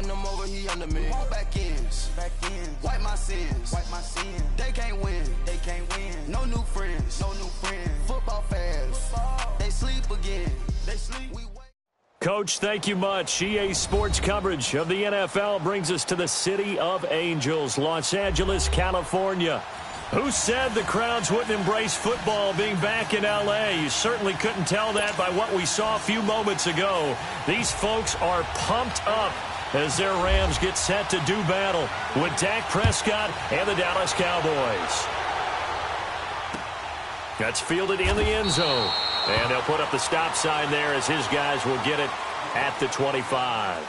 run them over, he under me. Won't back ends. Wipe my sins. They can't win. No new friends. Football fans. They sleep again. Coach, thank you much. EA Sports coverage of the NFL brings us to the City of Angels, Los Angeles, California. Who said the crowds wouldn't embrace football being back in L.A.? You certainly couldn't tell that by what we saw a few moments ago. These folks are pumped up as their Rams get set to do battle with Dak Prescott and the Dallas Cowboys. That's fielded in the end zone. And they'll put up the stop sign there as his guys will get it at the 25.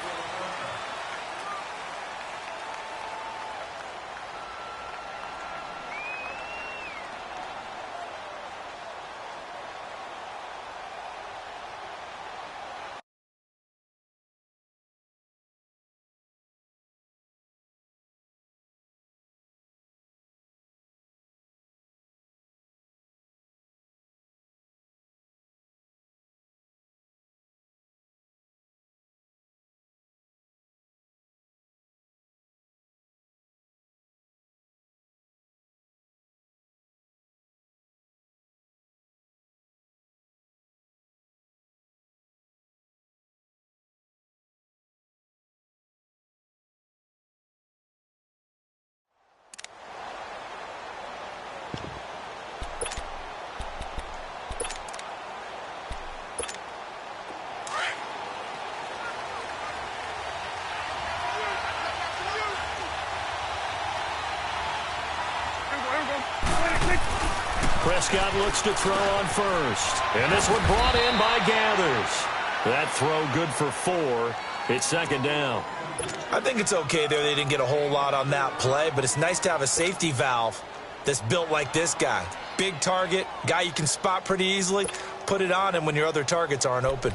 Prescott looks to throw on first. And this one brought in by Gathers. That throw good for 4. It's second down. I think it's okay there. They didn't get a whole lot on that play, but it's nice to have a safety valve that's built like this guy. Big target, guy you can spot pretty easily. Put it on him when your other targets aren't open.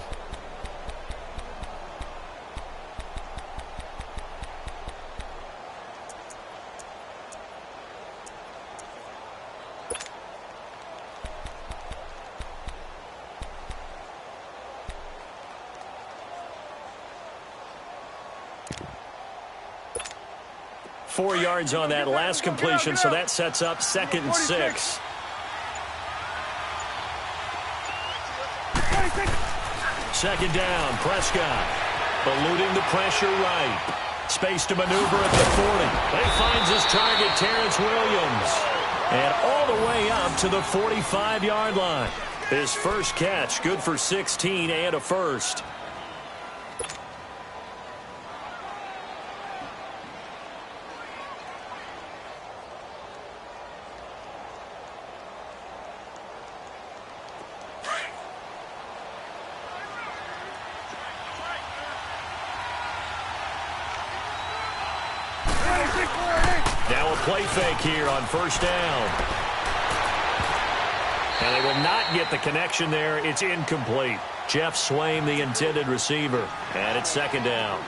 Four yards on that last completion, so that sets up 2nd and 6. Second down, Prescott eluding the pressure right. Space to maneuver at the 40. He finds his target, Terrence Williams. And all the way up to the 45-yard line. His first catch, good for 16 and a first. Now a play fake here on first down. And they will not get the connection there. It's incomplete. Jeff Swain, the intended receiver. And it's second down.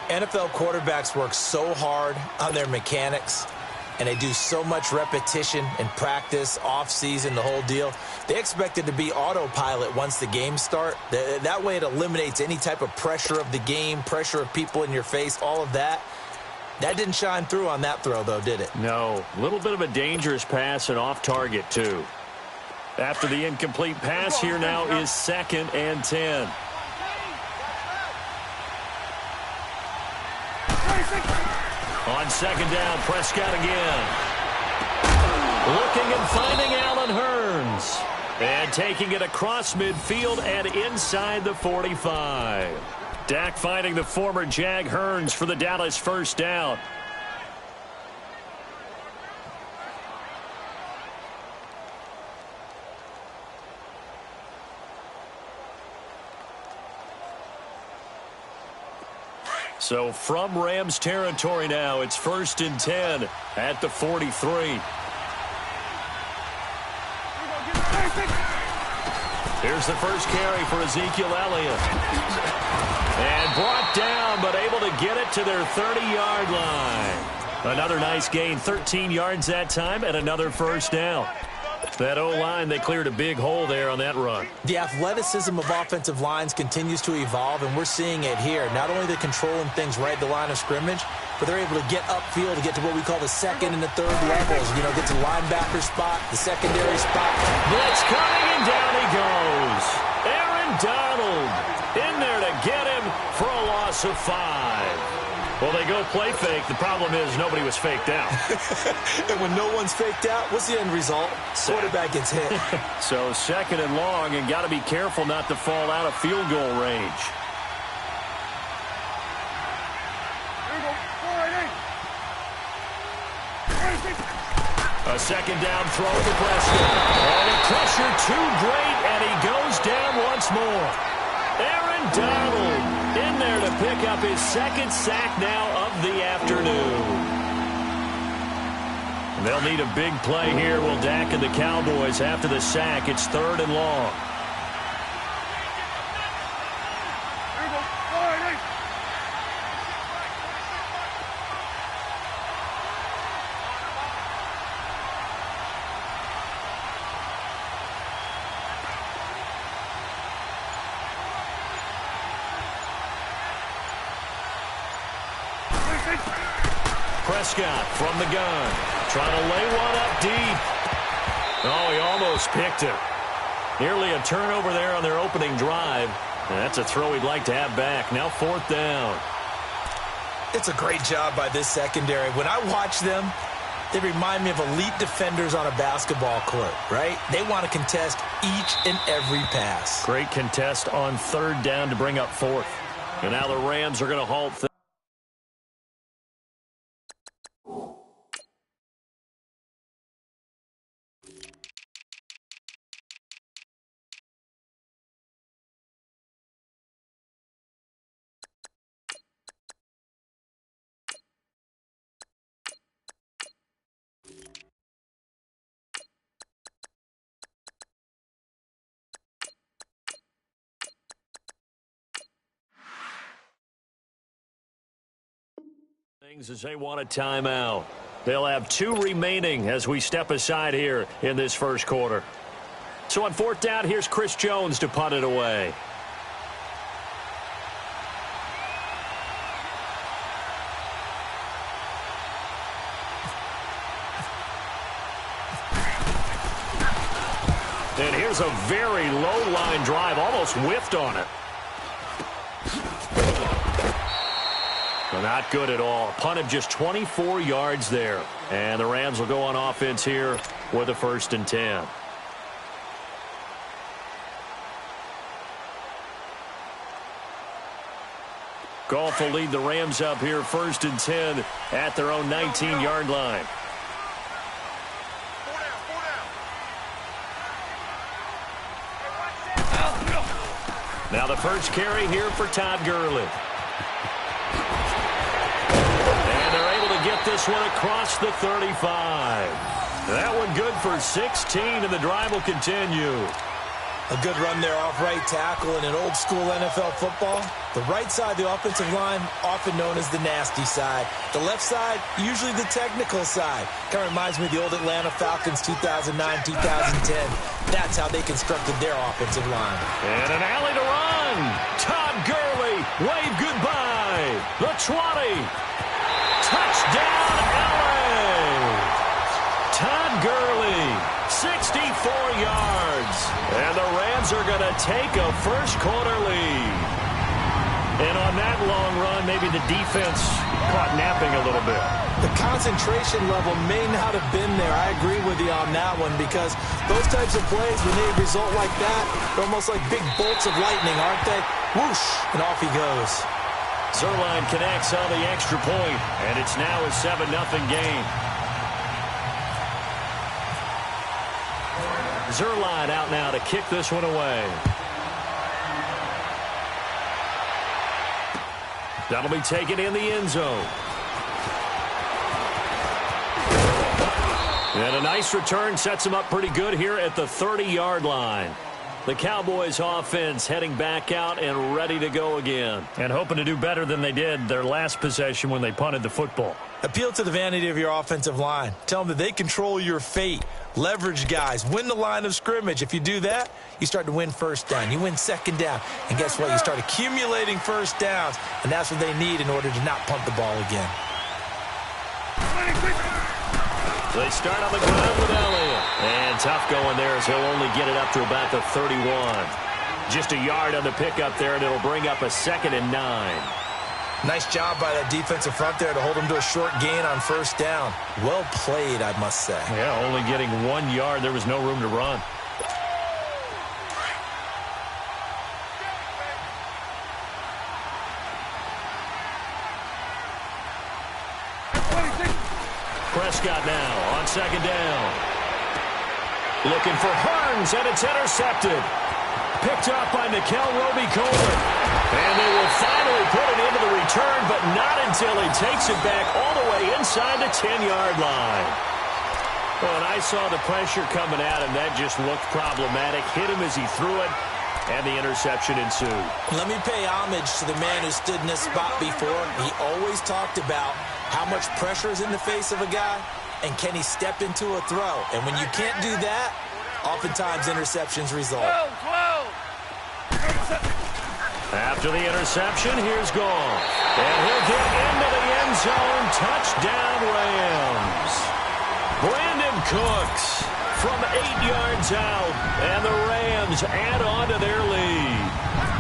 NFL quarterbacks work so hard on their mechanics, and they do so much repetition and practice, off-season, the whole deal. They expect it to be autopilot once the games start. That way it eliminates any type of pressure of the game, pressure of people in your face, all of that. That didn't shine through on that throw, though, did it? No. A little bit of a dangerous pass and off target, too. After the incomplete pass, here now is 2nd and 10. On second down, Prescott again. Looking and finding Allen Hurns. And taking it across midfield and inside the 45. Dak finding the former Jag Hurns for the Dallas first down. So from Rams territory now, it's 1st and 10 at the 43. Here's the first carry for Ezekiel Elliott. And brought down, but able to get it to their 30-yard line. Another nice gain, 13 yards that time, and another first down. That O-line, they cleared a big hole there on that run. The athleticism of offensive lines continues to evolve, and we're seeing it here. Not only are they controlling things right at the line of scrimmage, but they're able to get upfield to get to what we call the second and the third levels. You know, get to the linebacker spot, the secondary spot. Blitz coming, and down he goes. Aaron Donald in there to get him for a loss of 5. Well, they go play fake. The problem is nobody was faked out. And when no one's faked out, what's the end result? Quarterback gets hit. So 2nd and long, and got to be careful not to fall out of field goal range. A 2nd down throw to Prescott. And a pressure too great, and he goes down once more. Aaron Donald in there to pick up his 2nd sack now of the afternoon. They'll need a big play here, will Dak and the Cowboys after the sack. It's 3rd and long. Prescott from the gun, trying to lay one up deep. Oh, he almost picked it. Nearly a turnover there on their opening drive. And that's a throw he'd like to have back. Now 4th down. It's a great job by this secondary. When I watch them, they remind me of elite defenders on a basketball court, right? They want to contest each and every pass. Great contest on 3rd down to bring up 4th. And now the Rams are going to halt things. As they want a timeout. They'll have 2 remaining as we step aside here in this first quarter. So on 4th down, here's Chris Jones to punt it away. And here's a very low line drive, almost whiffed on it. Not good at all. A punt of just 24 yards there. And the Rams will go on offense here with a 1st and 10. Goff will lead the Rams up here 1st and 10 at their own 19-yard line. Now the first carry here for Todd Gurley. Get this one across the 35. That one good for 16, and the drive will continue. A good run there off right tackle in an old-school NFL football. The right side of the offensive line, often known as the nasty side. The left side, usually the technical side. Kind of reminds me of the old Atlanta Falcons 2009-2010. That's how they constructed their offensive line. And an alley to run. Todd Gurley, wave goodbye. The 20. Touchdown, L.A. Todd Gurley, 64 yards. And the Rams are going to take a first-quarter lead. And on that long run, maybe the defense caught napping a little bit. The concentration level may not have been there. I agree with you on that one because those types of plays, when they result like that, they're almost like big bolts of lightning, aren't they? Whoosh, and off he goes. Zerline connects on the extra point, and it's now a 7-0 game. Zerline out now to kick this one away. That'll be taken in the end zone. And a nice return sets him up pretty good here at the 30-yard line. The Cowboys offense heading back out and ready to go again. And hoping to do better than they did their last possession when they punted the football. Appeal to the vanity of your offensive line. Tell them that they control your fate. Leverage guys. Win the line of scrimmage. If you do that, you start to win first down. You win second down. And guess what? You start accumulating first downs. And that's what they need in order to not punt the ball again. They start on the ground with Elliott. And tough going there as he'll only get it up to about the 31. Just a yard on the pickup there, and it'll bring up a 2nd and 9. Nice job by that defensive front there to hold him to a short gain on first down. Well played, I must say. Yeah, only getting 1 yard. There was no room to run. Prescott now on 2nd down. Looking for Hearns, and it's intercepted. Picked up by Nickel Roby-Coleman. And they will finally put it into the return, but not until he takes it back all the way inside the 10-yard line. Well, and I saw the pressure coming at him. That just looked problematic. Hit him as he threw it, and the interception ensued. Let me pay homage to the man who stood in this spot before. He always talked about how much pressure is in the face of a guy, and can he step into a throw? And when you can't do that, oftentimes interceptions result. After the interception, here's Goff. And he'll get into the end zone. Touchdown, Rams. Brandon Cooks from 8 yards out, and the Rams add on to their lead.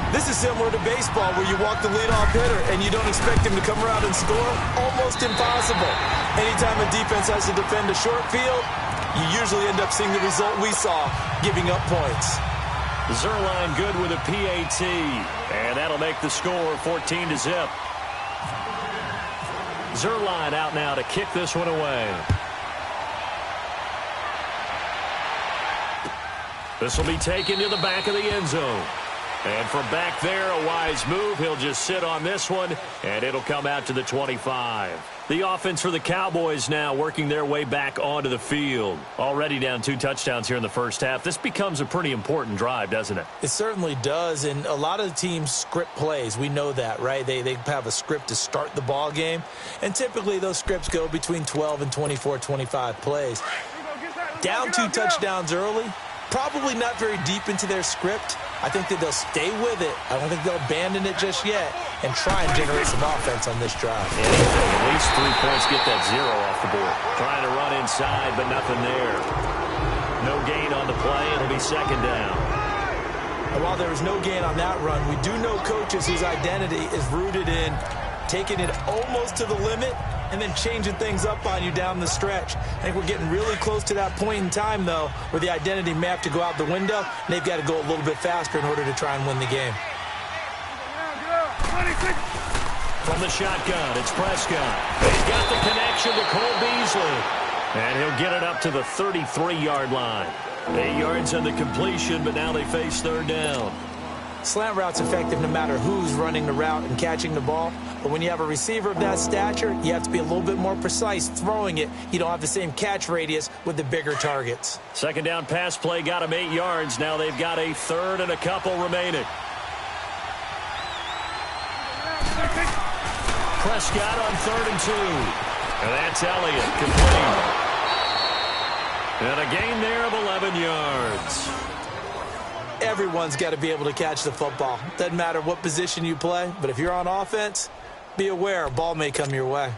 This is similar to baseball where you walk the leadoff hitter and you don't expect him to come around and score. Almost impossible. Anytime a defense has to defend a short field, you usually end up seeing the result we saw, giving up points. Zerline good with a PAT, and that'll make the score 14-0. Zerline out now to kick this one away. This will be taken to the back of the end zone. And from back there, a wise move. He'll just sit on this one, and it'll come out to the 25. The offense for the Cowboys now working their way back onto the field. Already down 2 touchdowns here in the first half. This becomes a pretty important drive, doesn't it? It certainly does, and a lot of the teams script plays. We know that, right? They have a script to start the ball game, and typically those scripts go between 12 and 24, 25 plays. Down 2 touchdowns early, probably not very deep into their script. I think that they'll stay with it. I don't think they'll abandon it just yet and try and generate some offense on this drive. Anything, at least 3 points, get that 0 off the board. Trying to run inside, but nothing there. No gain on the play. It'll be 2nd down. And while there was no gain on that run, we do know coaches whose identity is rooted in taking it almost to the limit and then changing things up on you down the stretch. I think we're getting really close to that point in time, though, where the identity may have to go out the window, and they've got to go a little bit faster in order to try and win the game. From the shotgun, it's Prescott. He's got the connection to Cole Beasley. And he'll get it up to the 33-yard line. 8 yards on the completion, but now they face 3rd down. Slant route's effective no matter who's running the route and catching the ball. But when you have a receiver of that stature, you have to be a little bit more precise throwing it. You don't have the same catch radius with the bigger targets. 2nd down pass play got him 8 yards. Now they've got a 3rd and a couple remaining. Prescott on 3rd and 2. And that's Elliott complete. And a gain there of 11 yards. Everyone's got to be able to catch the football. Doesn't matter what position you play, but if you're on offense, be aware a ball may come your way.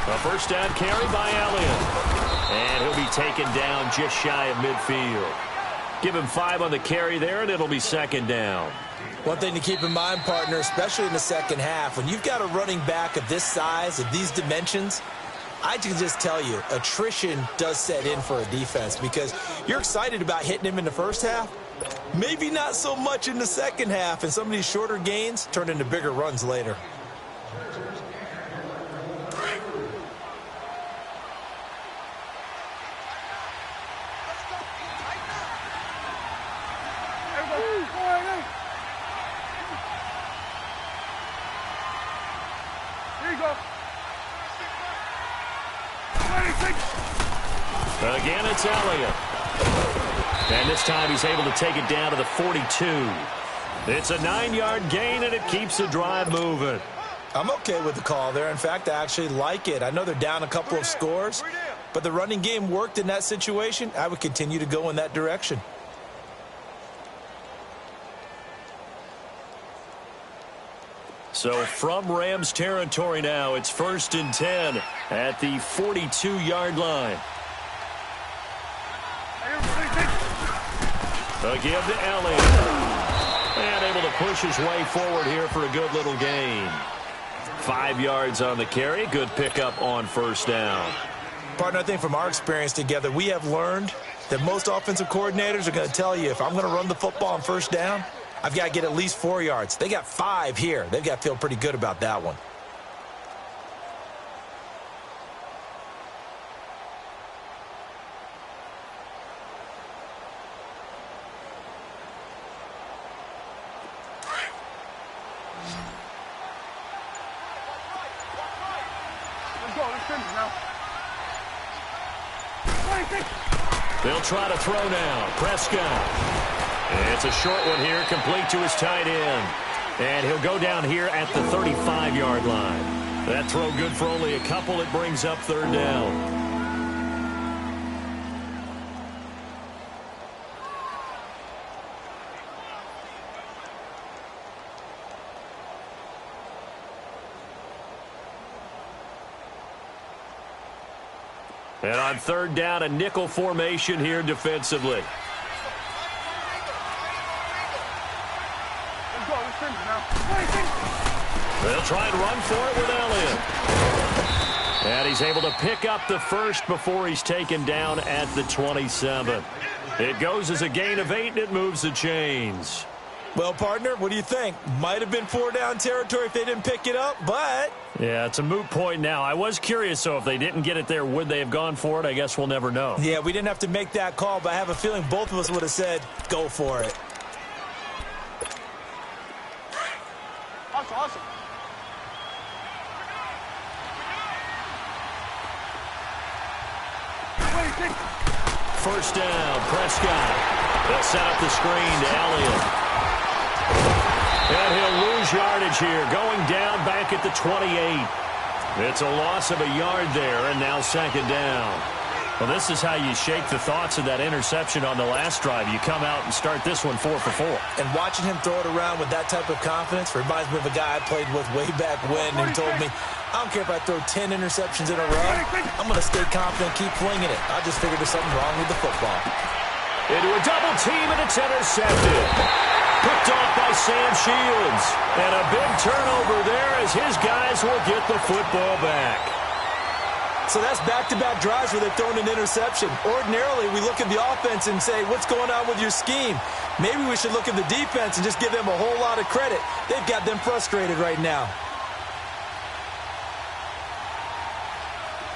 A first down carry by Elliott. And he'll be taken down just shy of midfield. Give him 5 on the carry there, and it'll be 2nd down. One thing to keep in mind, partner, especially in the second half, when you've got a running back of this size, of these dimensions, I can just tell you, attrition does set in for a defense because you're excited about hitting him in the first half. Maybe not so much in the second half, and some of these shorter gains turn into bigger runs later. Again, it's Elliott. And this time he's able to take it down to the 42. It's a 9-yard gain, and it keeps the drive moving. I'm okay with the call there. In fact, I actually like it. I know they're down a couple of scores, but the running game worked in that situation. I would continue to go in that direction. So from Rams territory now, it's 1st and 10 at the 42-yard line. A give to Elliott. And able to push his way forward here for a good little gain. 5 yards on the carry. Good pickup on 1st down. Partner, I think from our experience together, we have learned that most offensive coordinators are going to tell you, if I'm going to run the football on 1st down, I've got to get at least 4 yards. They got 5 here. They've got to feel pretty good about that one. They'll try to throw now. Prescott. It's a short one here, complete to his tight end. And he'll go down here at the 35-yard line. That throw good for only a couple. It brings up 3rd down. And on 3rd down, a nickel formation here defensively. They'll try and run for it with Elliott. And he's able to pick up the 1st before he's taken down at the 27. It goes as a gain of 8, and it moves the chains. Well, partner, what do you think? Might have been 4-down territory if they didn't pick it up, but... Yeah, it's a moot point now. I was curious, so if they didn't get it there, would they have gone for it? I guess we'll never know. Yeah, we didn't have to make that call, but I have a feeling both of us would have said, go for it. Awesome. 1st down, Prescott. They'll set up the screen to Elliott. And he'll lose yardage here, going down back at the 28. It's a loss of a yard there, and now 2nd down. Well, this is how you shake the thoughts of that interception on the last drive. You come out and start this one 4 for 4. And watching him throw it around with that type of confidence reminds me of a guy I played with way back when who told me, I don't care if I throw 10 interceptions in a row. I'm going to stay confident, keep flinging it. I just figured there's something wrong with the football. Into a double team, and it's intercepted. Picked off by Sam Shields. And a big turnover there as his guys will get the football back. So that's back-to-back drives where they've thrown an interception. Ordinarily, we look at the offense and say, what's going on with your scheme? Maybe we should look at the defense and just give them a whole lot of credit. They've got them frustrated right now.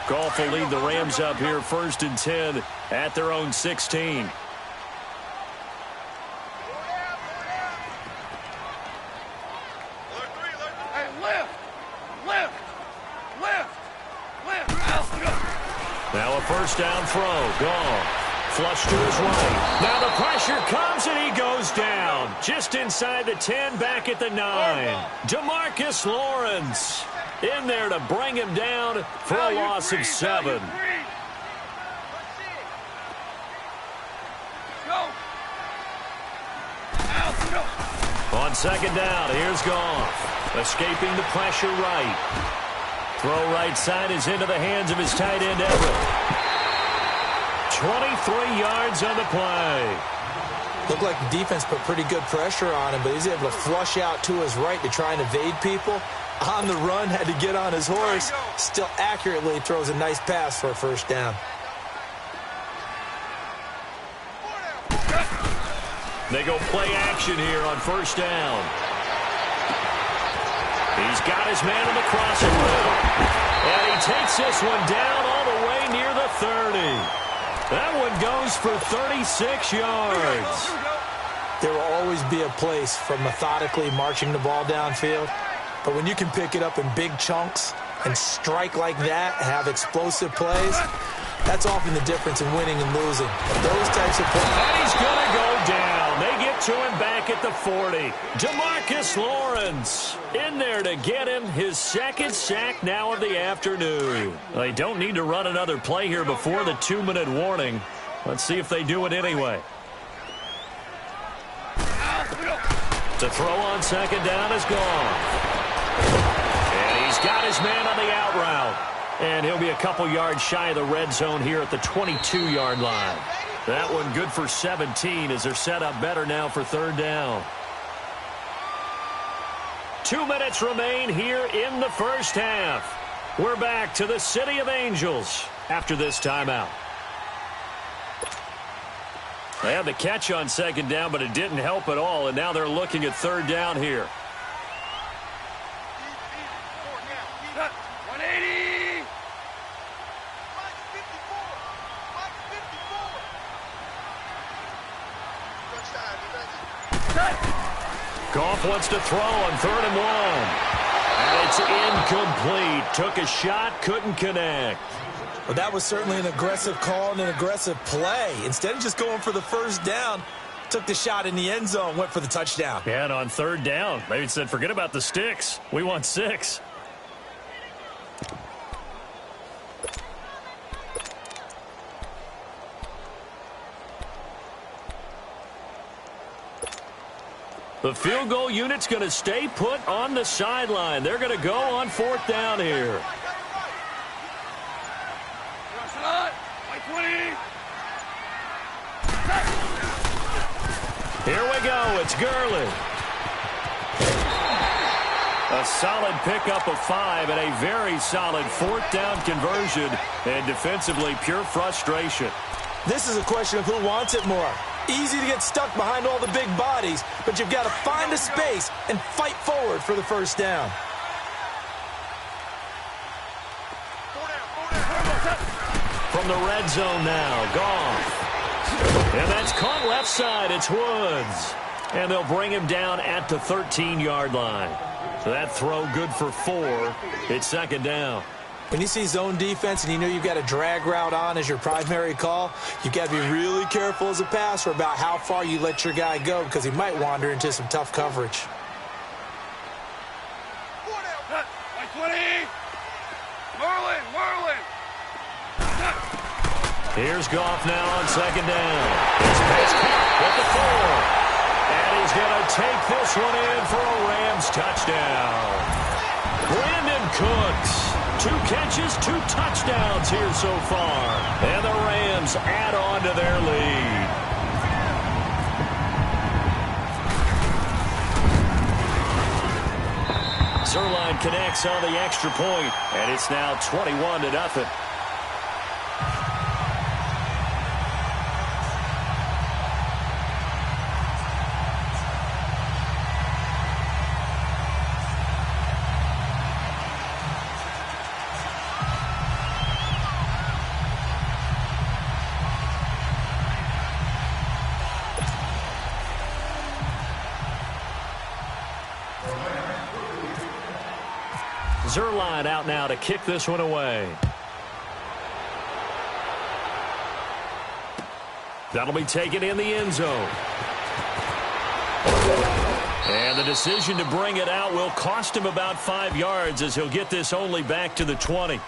Goff will lead the Rams up here 1st and 10 at their own 16. Now a 1st down throw. Goff. Flush to his right. Now the pressure comes, and he goes down. Just inside the 10, back at the 9. DeMarcus Lawrence in there to bring him down for a loss of 7. On 2nd down, here's Goff. Escaping the pressure right. Throw right side is into the hands of his tight end, Everett. 23 yards on the play. Looked like the defense put pretty good pressure on him, but he's able to flush out to his right to try and evade people. On the run, had to get on his horse. Still accurately throws a nice pass for a 1st down. They go play action here on 1st down. He's got his man on the crossing route. And he takes this one down all the way near the 30. That one goes for 36 yards. There will always be a place for methodically marching the ball downfield. But when you can pick it up in big chunks and strike like that, have explosive plays, That's often the difference in winning and losing. Those types of plays. And he's going to go down. They get to him back at the 40. DeMarcus Lawrence in there to get him his second sack now of the afternoon. They don't need to run another play here before the 2-minute warning. Let's see if they do it anyway. The throw on second down is gone. And he's got his man on the out route. And he'll be a couple yards shy of the red zone here at the 22-yard line. That one good for 17 as they're set up better now for third down. 2 minutes remain here in the first half. We're back to the City of Angels after this timeout. They had the catch on second down, but it didn't help at all, and now they're looking at third down here. 180. Goff wants to throw on third and long. And it's incomplete. Took a shot, couldn't connect. Well, that was certainly an aggressive call and an aggressive play. Instead of just going for the first down, took the shot in the end zone, went for the touchdown. Yeah, and on third down, maybe said, forget about the sticks. We want 6. The field goal unit's going to stay put on the sideline. They're going to go on fourth down here. Here we go. It's Gurley. A solid pickup of 5 and a very solid fourth down conversion. And defensively, pure frustration. This is a question of who wants it more. Easy to get stuck behind all the big bodies, but you've got to find a space and fight forward for the first down. From the red zone now, Goff. And that's caught left side. It's Woods. And they'll bring him down at the 13-yard line. So that throw good for 4. It's second down. When you see zone defense and you know you've got a drag route on as your primary call, you've got to be really careful as a passer about how far you let your guy go because he might wander into some tough coverage. Here's Goff now on second down. It's pitch at the 4. And he's going to take this one in for a Rams touchdown. Brandon Cooks. 2 catches, 2 touchdowns here so far. And the Rams add on to their lead. Zerline connects on the extra point, and it's now 21-0. Zerline out now to kick this one away. That'll be taken in the end zone. And the decision to bring it out will cost him about 5 yards as he'll get this only back to the 20.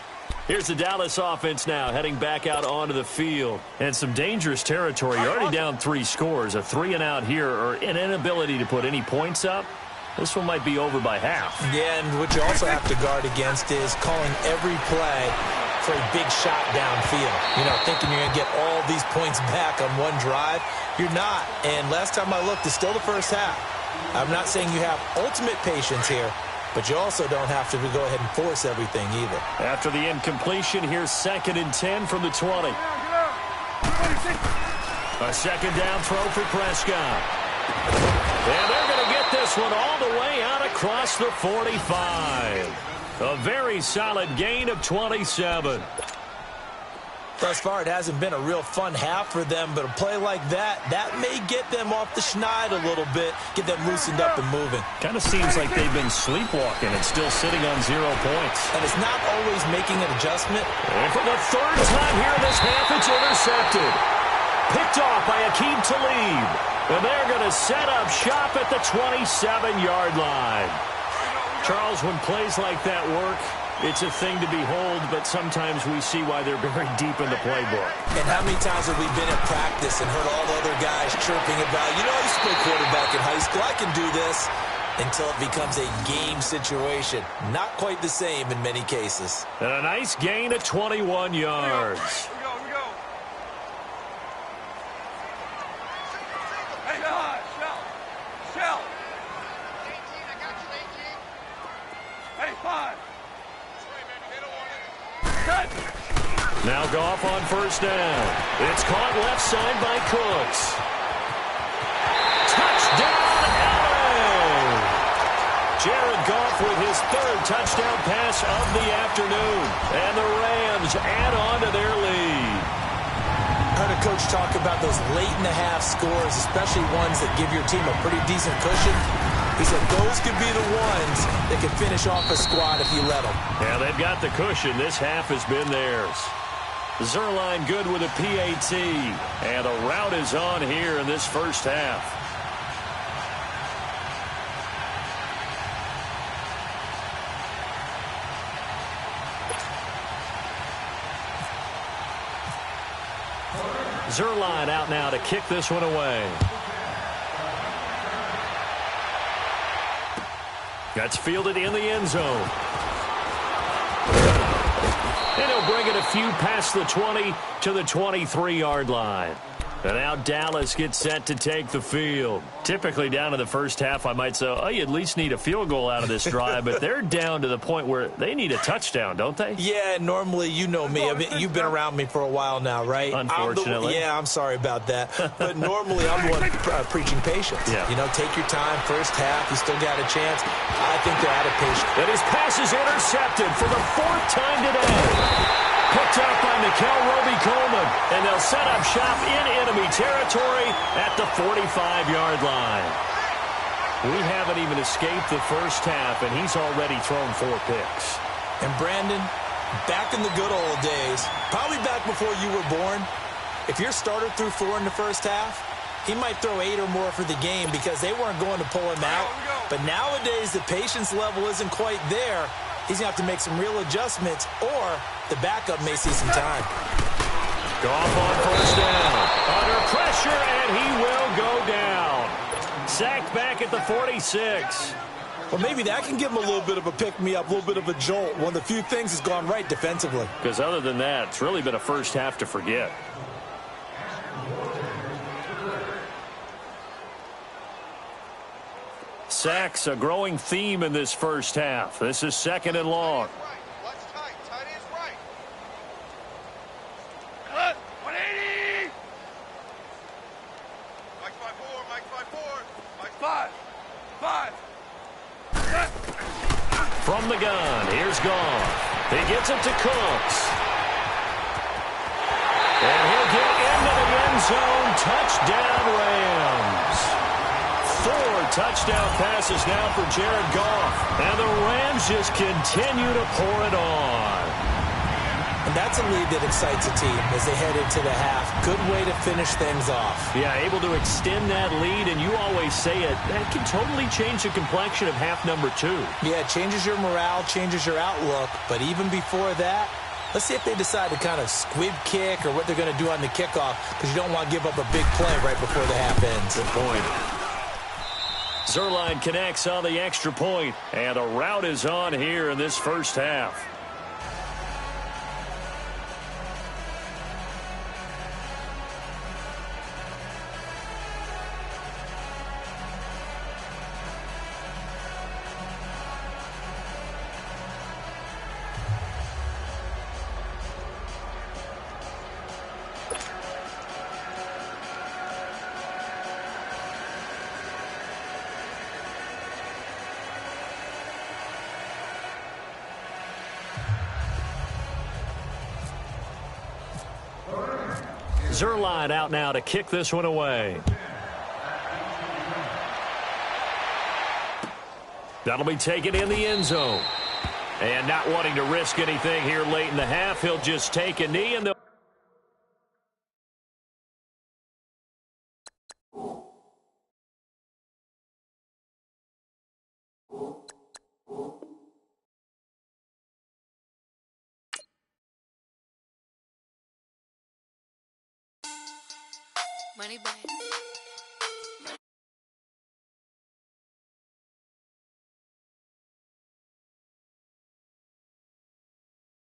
Here's the Dallas offense now heading back out onto the field. And some dangerous territory. You're already down 3 scores. A 3-and-out here or an inability to put any points up. This one might be over by half. Yeah, and what you also have to guard against is calling every play for a big shot downfield. You know, thinking you're going to get all these points back on one drive. You're not. And last time I looked, it's still the first half. I'm not saying you have ultimate patience here, but you also don't have to go ahead and force everything either. After the incompletion, here's 2nd and 10 from the 20. A second down throw for Prescott. And they're going to get this one all the way out across the 45. A very solid gain of 27. Thus far, it hasn't been a real fun half for them, but a play like that may get them off the schneid a little bit, get them loosened up and moving. Kind of seems like they've been sleepwalking and still sitting on 0 points. And it's not always making an adjustment. And for the third time here in this half, it's intercepted. Picked off by Aqib Talib. And they're going to set up shop at the 27-yard line. Charles, when plays like that work, it's a thing to behold, but sometimes we see why they're very deep in the playbook. And how many times have we been at practice and heard all the other guys chirping about, you know, I used to play quarterback in high school, I can do this, until it becomes a game situation. Not quite the same in many cases. And a nice gain of 21 yards. Here we go. Hey, Shell. Hey, 5. Now Goff on first down. It's caught left side by Cooks. Touchdown, LA! Jared Goff with his third touchdown pass of the afternoon. And the Rams add on to their lead. I heard a coach talk about those late-in-the-half scores, especially ones that give your team a pretty decent cushion. He said those could be the ones that can finish off a squad if you let them. Yeah, they've got the cushion. This half has been theirs. Zerline good with a PAT. And the route is on here in this first half. Zerline out now to kick this one away. That's fielded in the end zone. And he'll bring it a few past the 20 to the 23-yard line. And now Dallas gets set to take the field. Typically down to the first half, I might say, oh, you at least need a field goal out of this drive. But they're down to the point where they need a touchdown, don't they? Yeah, normally, you know me. I mean, you've been around me for a while now, right? Unfortunately. I'm sorry about that. But normally, I'm the one preaching patience. Yeah. You know, take your time. First half, you still got a chance. I think they're out of patience. And his pass is intercepted for the 4th time today. Picked up by Mikel Roby-Coleman, and they'll set up shop in enemy territory at the 45-yard line. We haven't even escaped the first half, and he's already thrown 4 picks. And Brandon, back in the good old days, probably back before you were born, if your starter threw 4 in the first half, he might throw 8 or more for the game because they weren't going to pull him out. But nowadays, the patience level isn't quite there. He's going to have to make some real adjustments, or the backup may see some time. Goff on first down. Under pressure, and he will go down. Sacked back at the 46. Well, maybe that can give him a little bit of a pick-me-up, a little bit of a jolt. One of the few things has gone right defensively. Because other than that, it's really been a first half to forget. Sacks, a growing theme in this first half. This is 2nd and long. Tight is right. Cut. 180. Mike 5-4. Mike 5-4. Mike 5. From the gun, here's Goff. He gets it to Cooks. And he'll get into the end zone. Touchdown, Rams. 4 touchdown passes now for Jared Goff. And the Rams just continue to pour it on. And that's a lead that excites a team as they head into the half. Good way to finish things off. Yeah, able to extend that lead, and you always say it, that can totally change the complexion of half number 2. Yeah, it changes your morale, changes your outlook. But even before that, let's see if they decide to kind of squib kick or what they're going to do on the kickoff, because you don't want to give up a big play right before the half ends. Good point. Zerline connects on the extra point, and the route is on here in this first half. Zerline out now to kick this one away. That'll be taken in the end zone. And not wanting to risk anything here late in the half, he'll just take a knee and they'll... Money back.